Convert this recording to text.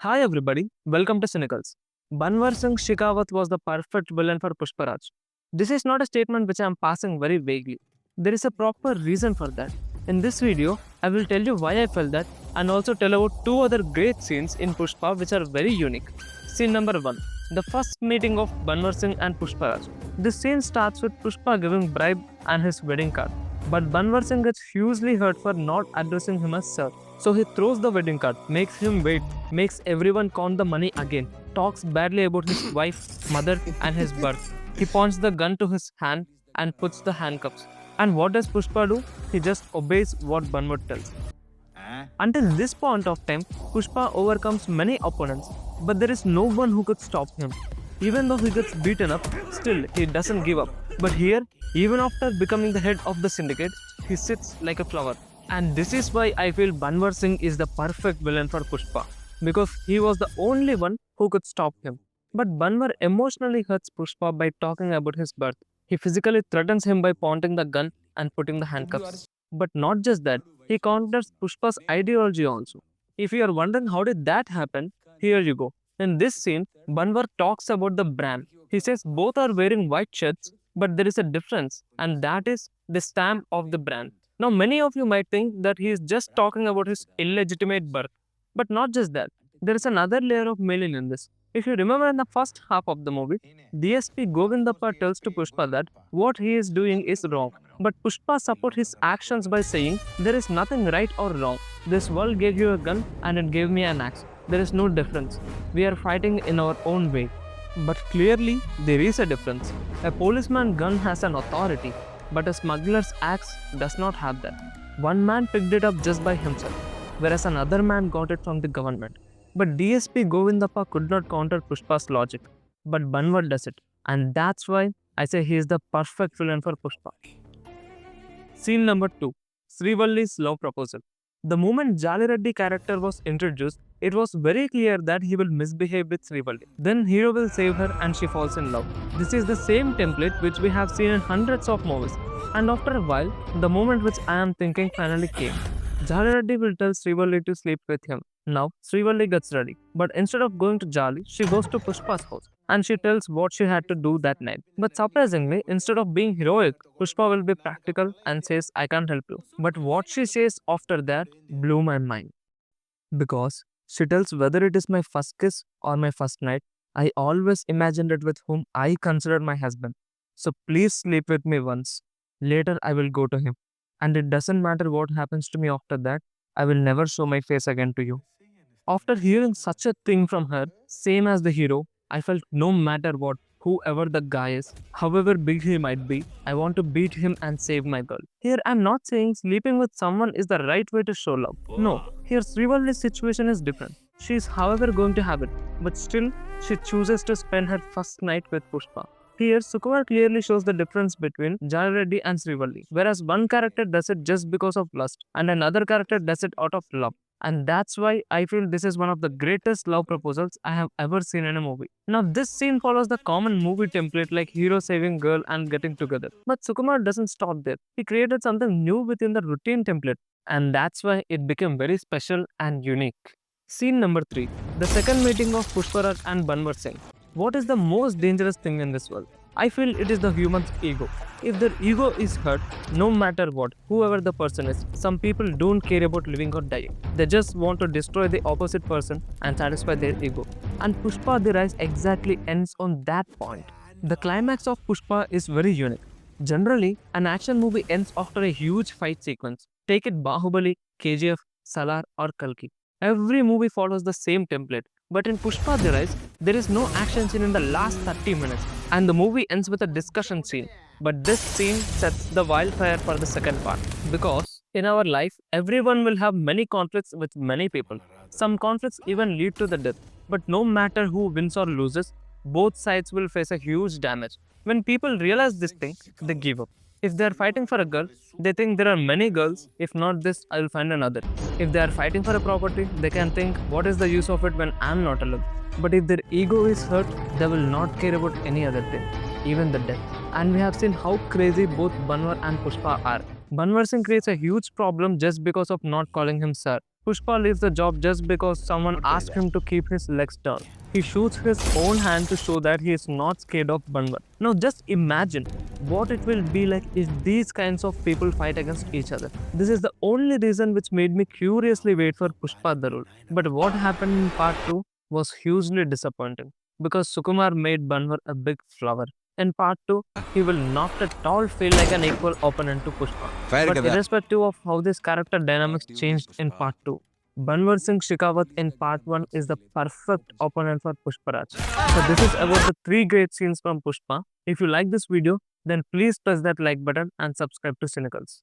Hi everybody, welcome to Cynicals. Banwar Singh Shekawat was the perfect villain for Pushpa Raj. This is not a statement which I am passing very vaguely. There is a proper reason for that. In this video, I will tell you why I felt that and also tell about two other great scenes in Pushpa which are very unique. Scene number 1. The first meeting of Banwar Singh and Pushpa Raj. This scene starts with Pushpa giving bribe and his wedding card. But Banwar Singh gets hugely hurt for not addressing him as sir. So he throws the wedding card, makes him wait, makes everyone count the money again, talks badly about his wife, mother, and his birth. He points the gun to his hand and puts the handcuffs. And what does Pushpa do? He just obeys what Banwar tells. Until this point of time, Pushpa overcomes many opponents, but there is no one who could stop him. Even though he gets beaten up, still he doesn't give up. But here, even after becoming the head of the syndicate, he sits like a flower. And this is why I feel Banwar Singh is the perfect villain for Pushpa, because he was the only one who could stop him. But Banwar emotionally hurts Pushpa by talking about his birth. He physically threatens him by pointing the gun and putting the handcuffs. But not just that, he counters Pushpa's ideology also. If you are wondering how did that happen, here you go. In this scene, Banwar talks about the brand. He says both are wearing white shirts, but there is a difference, and that is the stamp of the brand. Now, many of you might think that he is just talking about his illegitimate birth. But not just that, there is another layer of meaning in this. If you remember in the first half of the movie, DSP Govindappa tells to Pushpa that what he is doing is wrong. But Pushpa supports his actions by saying, there is nothing right or wrong. This world gave you a gun and it gave me an axe. There is no difference. We are fighting in our own way. But clearly, there is a difference. A policeman's gun has an authority, but a smuggler's axe does not have that. One man picked it up just by himself, whereas another man got it from the government. But DSP Govindappa could not counter Pushpa's logic, but Banwar does it, and that's why I say he is the perfect villain for Pushpa. Scene number 2. Srivalli's love proposal. The moment Jali Reddy character was introduced, it was very clear that he will misbehave with Srivalli. Then hero will save her and she falls in love. This is the same template which we have seen in hundreds of movies. And after a while, the moment which I am thinking finally came. Jali Reddy will tell Srivalli to sleep with him. Now, Srivalli gets ready. But instead of going to Jali, she goes to Pushpa's house. And she tells what she had to do that night. But surprisingly, instead of being heroic, Pushpa will be practical and says, I can't help you. But what she says after that blew my mind. Because she tells whether it is my first kiss or my first night, I always imagined it with whom I considered my husband. So please sleep with me once. Later I will go to him. And it doesn't matter what happens to me after that, I will never show my face again to you. After hearing such a thing from her, same as the hero, I felt no matter what, whoever the guy is, however big he might be, I want to beat him and save my girl. Here, I'm not saying sleeping with someone is the right way to show love. No, here Srivalli's situation is different. She is, however, going to have it, but still, she chooses to spend her first night with Pushpa. Here, Sukumar clearly shows the difference between Jali Reddy and Srivalli, whereas one character does it just because of lust, and another character does it out of love. And that's why I feel this is one of the greatest love proposals I have ever seen in a movie. Now, this scene follows the common movie template like hero saving girl and getting together. But Sukumar doesn't stop there. He created something new within the routine template. And that's why it became very special and unique. Scene number 3. The second meeting of Pushpa Raj and Banwar Singh. What is the most dangerous thing in this world? I feel it is the human's ego. If their ego is hurt, no matter what, whoever the person is, some people don't care about living or dying. They just want to destroy the opposite person and satisfy their ego. And Pushpa The Rise exactly ends on that point. The climax of Pushpa is very unique. Generally, an action movie ends after a huge fight sequence. Take it Bahubali, KGF, Salar or Kalki. Every movie follows the same template. But in Pushpa The Rise, there is no action scene in the last 30 minutes. And the movie ends with a discussion scene. But this scene sets the wildfire for the second part. Because in our life, everyone will have many conflicts with many people. Some conflicts even lead to the death. But no matter who wins or loses, both sides will face a huge damage. When people realize this thing, they give up. If they are fighting for a girl, they think there are many girls. If not this, I will find another. If they are fighting for a property, they can think, what is the use of it when I am not alive? But if their ego is hurt, they will not care about any other thing, even the death. And we have seen how crazy both Banwar and Pushpa are. Banwar Singh creates a huge problem just because of not calling him sir. Pushpa leaves the job just because someone asked him to keep his legs down. He shoots his own hand to show that he is not scared of Banwar. Now just imagine what it will be like if these kinds of people fight against each other. This is the only reason which made me curiously wait for Pushpa the Rule. But what happened in part 2 was hugely disappointing because Sukumar made Banwar a big flower. In part 2, he will not at all feel like an equal opponent to Pushpa. But irrespective of how this character dynamics changed in part 2, Banwar Singh Shekhawat in part 1 is the perfect opponent for Pushpa Raj. So this is about the 3 great scenes from Pushpa. If you like this video, then please press that like button and subscribe to Cynicals.